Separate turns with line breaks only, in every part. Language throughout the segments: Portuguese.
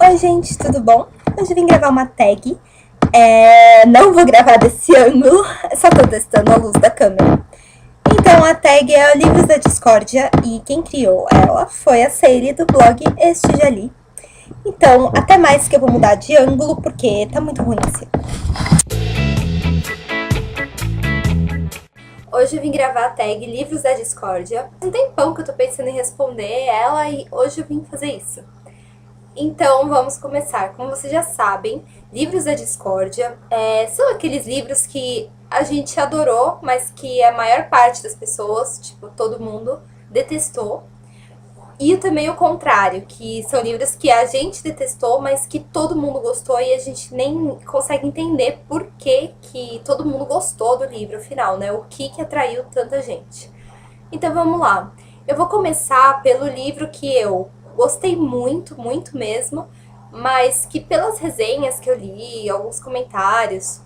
Oi, gente, tudo bom? Hoje eu vim gravar uma tag. Não vou gravar desse ângulo, só tô testando a luz da câmera. Então, a tag é o Livros da Discórdia e quem criou ela foi a Seire do blog Este Já Li. Então, até mais que eu vou mudar de ângulo porque tá muito ruim assim. Hoje eu vim gravar a tag Livros da Discórdia. Um tempão que eu tô pensando em responder ela e hoje eu vim fazer isso. Então, vamos começar. Como vocês já sabem, Livros da Discórdia são aqueles livros que a gente adorou, mas que a maior parte das pessoas, tipo, todo mundo, detestou. E também o contrário, que são livros que a gente detestou, mas que todo mundo gostou e a gente nem consegue entender por que todo mundo gostou do livro, afinal, né? O que atraiu tanta gente. Então, vamos lá. Eu vou começar pelo livro que eu gostei muito, muito mesmo, mas que pelas resenhas que eu li, alguns comentários,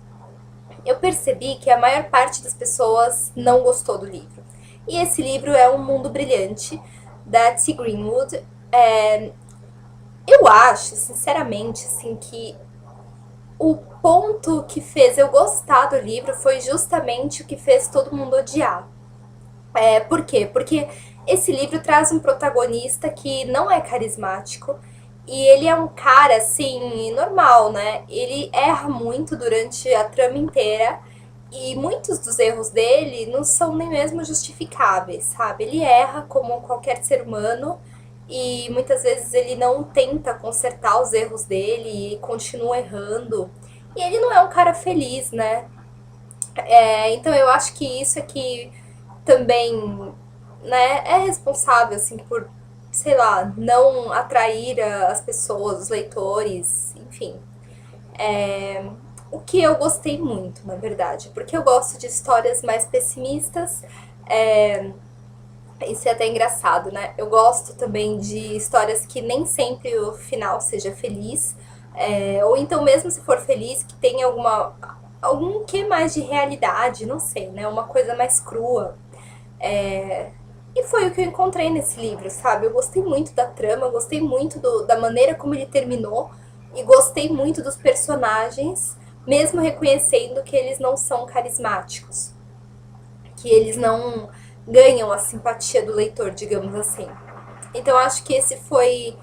eu percebi que a maior parte das pessoas não gostou do livro. E esse livro é Um Mundo Brilhante, da T. Greenwood. Eu acho, sinceramente, assim, que o ponto que fez eu gostar do livro foi justamente o que fez todo mundo odiar. Por quê? Porque esse livro traz um protagonista que não é carismático e ele é um cara, assim, normal, né? Ele erra muito durante a trama inteira e muitos dos erros dele não são nem mesmo justificáveis, sabe? Ele erra como qualquer ser humano e muitas vezes ele não tenta consertar os erros dele e continua errando. E ele não é um cara feliz, né? Então eu acho que isso é que também, né, é responsável, assim, por, sei lá, não atrair as pessoas, os leitores, enfim. O que eu gostei muito, na verdade, porque eu gosto de histórias mais pessimistas. Isso é até engraçado, né? Eu gosto também de histórias que nem sempre o final seja feliz, ou então mesmo se for feliz, que tenha algum que mais de realidade, não sei, né? Uma coisa mais crua. E foi o que eu encontrei nesse livro, sabe? Eu gostei muito da trama, gostei muito da maneira como ele terminou e gostei muito dos personagens, mesmo reconhecendo que eles não são carismáticos, que eles não ganham a simpatia do leitor, digamos assim. Então acho que esse foi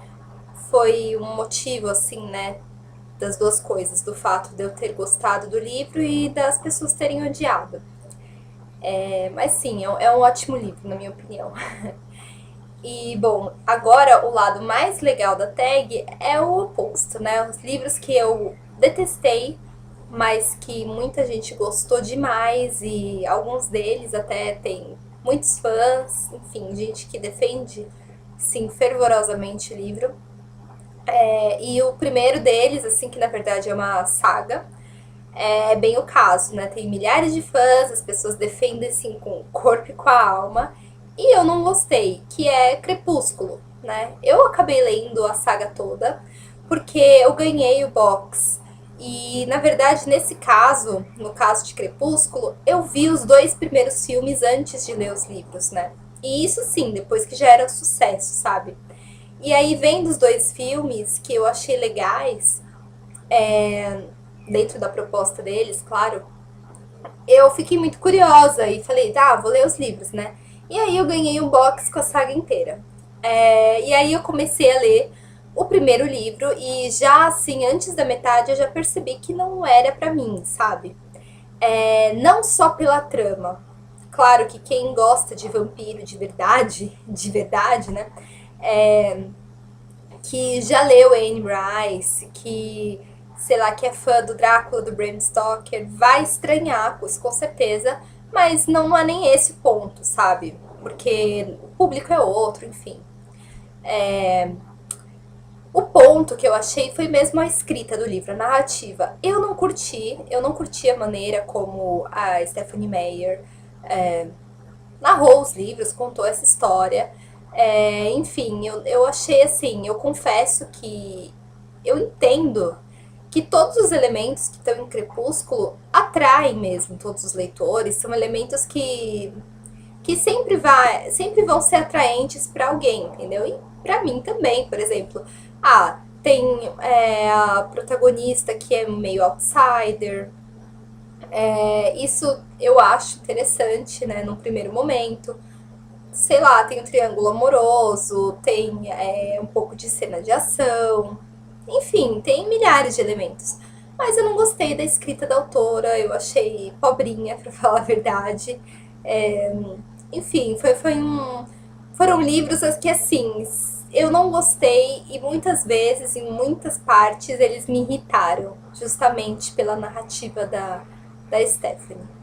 um motivo, assim, né, das duas coisas, do fato de eu ter gostado do livro e das pessoas terem odiado. Mas sim, é um ótimo livro, na minha opinião. E, bom, agora o lado mais legal da tag é o oposto, né? Os livros que eu detestei, mas que muita gente gostou demais e alguns deles até tem muitos fãs, enfim, gente que defende, sim, fervorosamente o livro. E o primeiro deles, assim, que na verdade é uma saga, é bem o caso, né? Tem milhares de fãs, as pessoas defendem assim com o corpo e com a alma. E eu não gostei, que é Crepúsculo, né? Eu acabei lendo a saga toda porque eu ganhei o box. E na verdade, nesse caso, no caso de Crepúsculo, eu vi os dois primeiros filmes antes de ler os livros, né? E isso sim, depois que já era um sucesso, sabe? E aí, vendo os dois filmes que eu achei legais, dentro da proposta deles, claro, eu fiquei muito curiosa e falei, tá, vou ler os livros, né? E aí eu ganhei um box com a saga inteira. E aí eu comecei a ler o primeiro livro e já assim, antes da metade, eu já percebi que não era pra mim, sabe? Não só pela trama. Claro que quem gosta de vampiro de verdade, né? Que já leu Anne Rice, que, sei lá, que é fã do Drácula, do Bram Stoker, vai estranhar isso com certeza, mas não é nem esse o ponto, sabe? Porque o público é outro, enfim. O ponto que eu achei foi mesmo a escrita do livro, a narrativa. Eu não curti a maneira como a Stephanie Meyer narrou os livros, contou essa história. Enfim, eu achei assim, eu confesso que eu entendo que todos os elementos que estão em Crepúsculo atraem mesmo todos os leitores, são elementos que sempre vão ser atraentes para alguém, entendeu? E para mim também, por exemplo. Tem a protagonista que é meio outsider. Isso eu acho interessante, né, num primeiro momento. Sei lá, tem um triângulo amoroso, tem um pouco de cena de ação, enfim, tem milhares de elementos. Mas eu não gostei da escrita da autora, eu achei pobrinha, pra falar a verdade. É, enfim, foram livros que, assim, eu não gostei e muitas vezes, em muitas partes, eles me irritaram, justamente pela narrativa da Stephanie.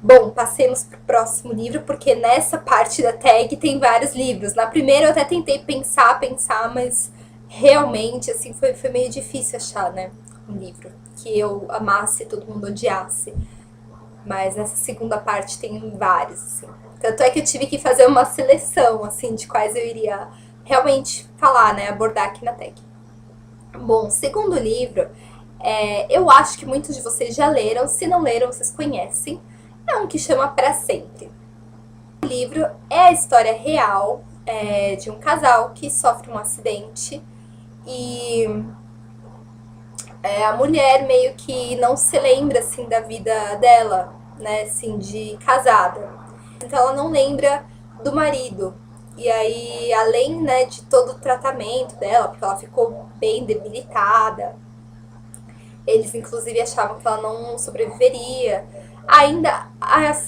Bom, passemos pro próximo livro, porque nessa parte da tag tem vários livros. Na primeira eu até tentei pensar, mas realmente, assim, foi meio difícil achar, né? Um livro que eu amasse e todo mundo odiasse. Mas nessa segunda parte tem vários, assim. Tanto é que eu tive que fazer uma seleção, assim, de quais eu iria realmente falar, né? Abordar aqui na tag. Bom, segundo livro, eu acho que muitos de vocês já leram. Se não leram, vocês conhecem. É um que chama Pra Sempre. O livro é a história real de um casal que sofre um acidente e a mulher meio que não se lembra assim da vida dela, né, assim, de casada. Então ela não lembra do marido. E aí, além, né, de todo o tratamento dela, porque ela ficou bem debilitada, eles inclusive achavam que ela não sobreviveria. Ainda,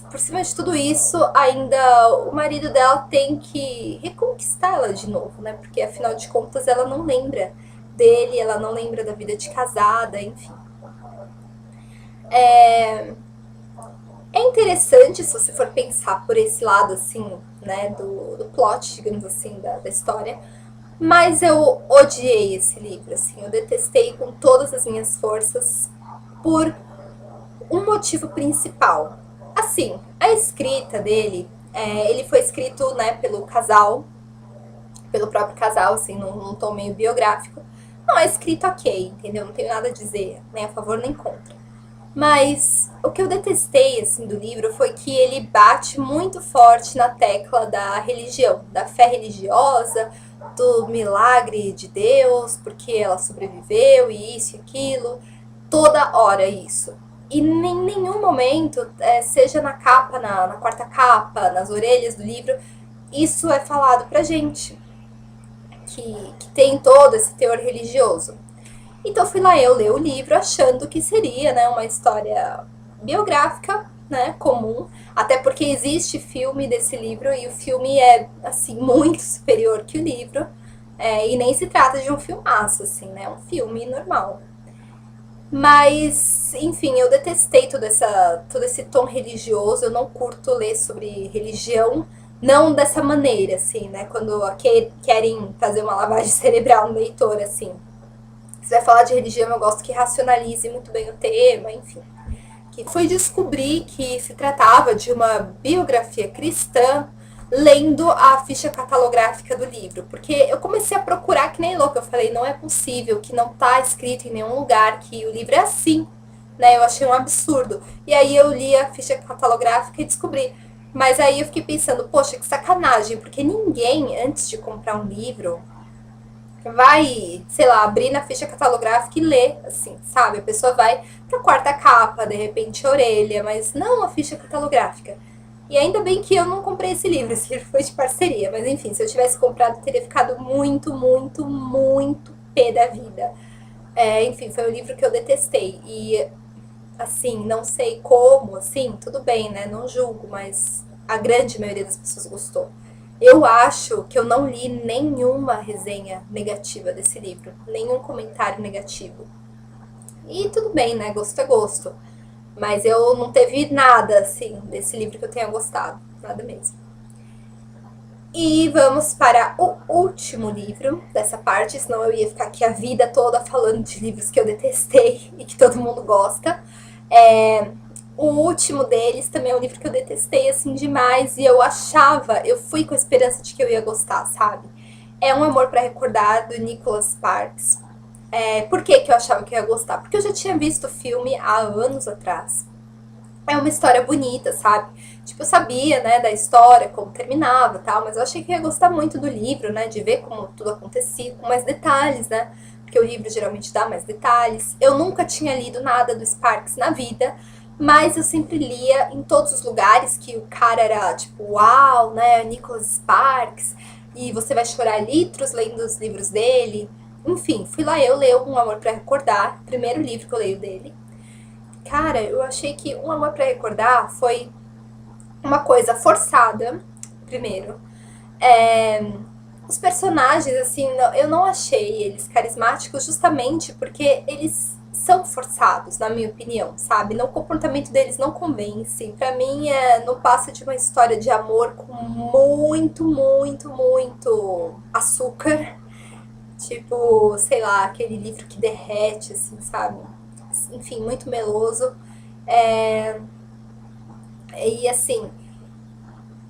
por cima de tudo isso, ainda o marido dela tem que reconquistá-la de novo, né? Porque afinal de contas ela não lembra dele, ela não lembra da vida de casada, enfim. É interessante se você for pensar por esse lado, assim, né, do plot, digamos assim, da história. Mas eu odiei esse livro, assim, eu detestei com todas as minhas forças por um motivo principal. Assim, a escrita dele, ele foi escrito, né, pelo casal, pelo próprio casal, assim, num tom meio biográfico. Não é escrito ok, entendeu? Não tenho nada a dizer, nem a favor nem contra. Mas o que eu detestei, assim, do livro foi que ele bate muito forte na tecla da religião, da fé religiosa, do milagre de Deus, porque ela sobreviveu e isso e aquilo. Toda hora isso. E em nenhum momento, seja na capa, na quarta capa, nas orelhas do livro, isso é falado pra gente, que tem todo esse teor religioso. Então fui lá eu ler o livro achando que seria, né, uma história biográfica, né, comum, até porque existe filme desse livro e o filme é, assim, muito superior que o livro, e nem se trata de um filmaço, assim, né, é um filme normal. Mas, enfim, eu detestei todo esse tom religioso. Eu não curto ler sobre religião, não dessa maneira, assim, né? Quando querem fazer uma lavagem cerebral no leitor, assim. Se vai falar de religião, eu gosto que racionalize muito bem o tema, enfim. Que fui descobrir que se tratava de uma biografia cristã lendo a ficha catalográfica do livro, porque eu comecei a procurar que nem louca, eu falei, não é possível que não tá escrito em nenhum lugar que o livro é assim, né? Eu achei um absurdo. E aí eu li a ficha catalográfica e descobri. Mas aí eu fiquei pensando, poxa, que sacanagem, porque ninguém, antes de comprar um livro, vai, sei lá, abrir na ficha catalográfica e ler, assim, sabe? A pessoa vai pra quarta capa, de repente a orelha, mas não a ficha catalográfica. E ainda bem que eu não comprei esse livro foi de parceria, mas enfim, se eu tivesse comprado, teria ficado muito, muito, muito pé da vida. Enfim, foi um livro que eu detestei. E, assim, não sei como, assim, tudo bem, né? Não julgo, mas a grande maioria das pessoas gostou. Eu acho que eu não li nenhuma resenha negativa desse livro, nenhum comentário negativo. E tudo bem, né? Gosto é gosto. Mas eu não teve nada, assim, desse livro que eu tenha gostado. Nada mesmo. E vamos para o último livro dessa parte, senão eu ia ficar aqui a vida toda falando de livros que eu detestei e que todo mundo gosta. O último deles também é um livro que eu detestei, assim, demais. E eu fui com a esperança de que eu ia gostar, sabe? É Um Amor para Recordar, do Nicholas Sparks. Por que eu achava que eu ia gostar? Porque eu já tinha visto o filme há anos atrás. é uma história bonita, sabe? Tipo, eu sabia, né, da história, como terminava e tal, mas eu achei que eu ia gostar muito do livro, né, de ver como tudo acontecia, com mais detalhes, né? Porque o livro geralmente dá mais detalhes. Eu nunca tinha lido nada do Sparks na vida, mas eu sempre lia em todos os lugares que o cara era, tipo, uau, né, Nicholas Sparks, e você vai chorar litros lendo os livros dele. Enfim, fui lá eu ler Um Amor pra Recordar, primeiro livro que eu leio dele. Cara, eu achei que Um Amor pra Recordar foi uma coisa forçada, primeiro. É, os personagens, assim, eu não achei eles carismáticos justamente porque eles são forçados, na minha opinião, sabe? O comportamento deles não convence. Pra mim, não passa de uma história de amor com muito, muito, muito açúcar. Tipo, sei lá, aquele livro que derrete, assim, sabe? Enfim, muito meloso. É, e assim,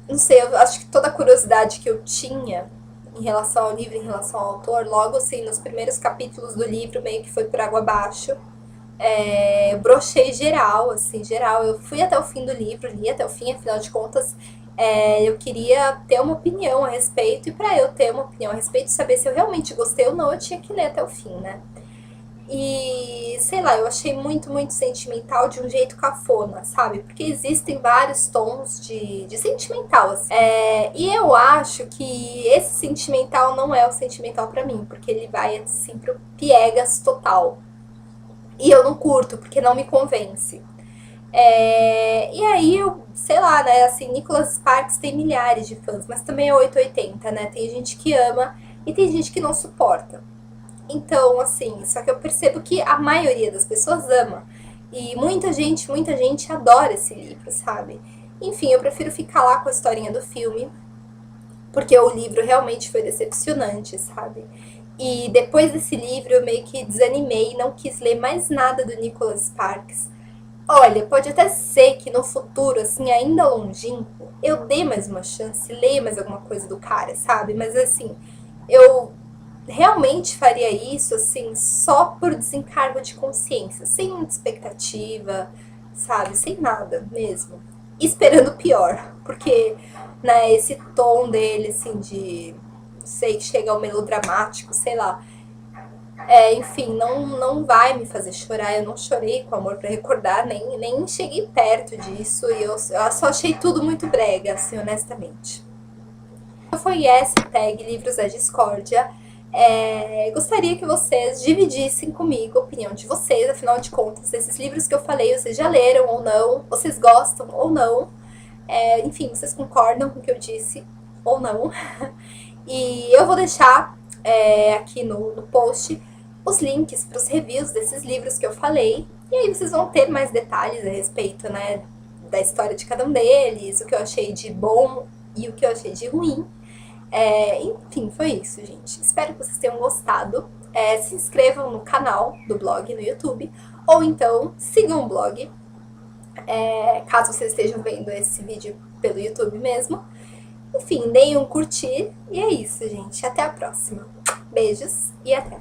não sei, eu acho que toda a curiosidade que eu tinha em relação ao livro, em relação ao autor, logo assim, nos primeiros capítulos do livro, meio que foi por água abaixo. Brochei geral, assim, geral. Eu fui até o fim do livro, li até o fim, afinal de contas, eu queria ter uma opinião a respeito, e para eu ter uma opinião a respeito, saber se eu realmente gostei ou não, eu tinha que ler até o fim, né? E, sei lá, eu achei muito, muito sentimental de um jeito cafona, sabe? Porque existem vários tons de sentimental, assim. E eu acho que esse sentimental não é o sentimental pra mim, porque ele vai, assim, pro piegas total. E eu não curto, porque não me convence. E aí, eu, sei lá, né, assim, Nicholas Sparks tem milhares de fãs, mas também é 880, né? Tem gente que ama e tem gente que não suporta. Então, assim, só que eu percebo que a maioria das pessoas ama. E muita gente adora esse livro, sabe? Enfim, eu prefiro ficar lá com a historinha do filme, porque o livro realmente foi decepcionante, sabe? E depois desse livro eu meio que desanimei e não quis ler mais nada do Nicholas Sparks. Olha, pode até ser que no futuro, assim, ainda longínquo, eu dê mais uma chance, leia mais alguma coisa do cara, sabe? Mas assim, eu realmente faria isso, assim, só por desencargo de consciência, sem muita expectativa, sabe? Sem nada mesmo. E esperando o pior, porque, né, esse tom dele, assim, de, sei, que chega ao melodramático, sei lá. Enfim, não vai me fazer chorar. Eu não chorei com Amor pra Recordar, nem cheguei perto disso. E eu só achei tudo muito brega, assim, honestamente. Foi essa tag Livros da Discórdia. Gostaria que vocês dividissem comigo a opinião de vocês, afinal de contas, esses livros que eu falei, vocês já leram ou não, vocês gostam ou não, enfim, vocês concordam com o que eu disse ou não. E eu vou deixar aqui no post os links para os reviews desses livros que eu falei, e aí vocês vão ter mais detalhes a respeito, né, da história de cada um deles, o que eu achei de bom e o que eu achei de ruim. Enfim, foi isso, gente. Espero que vocês tenham gostado. Se inscrevam no canal do blog no YouTube, ou então sigam o blog, caso vocês estejam vendo esse vídeo pelo YouTube mesmo. Enfim, deem um curtir, e é isso, gente. Até a próxima. Beijos e até!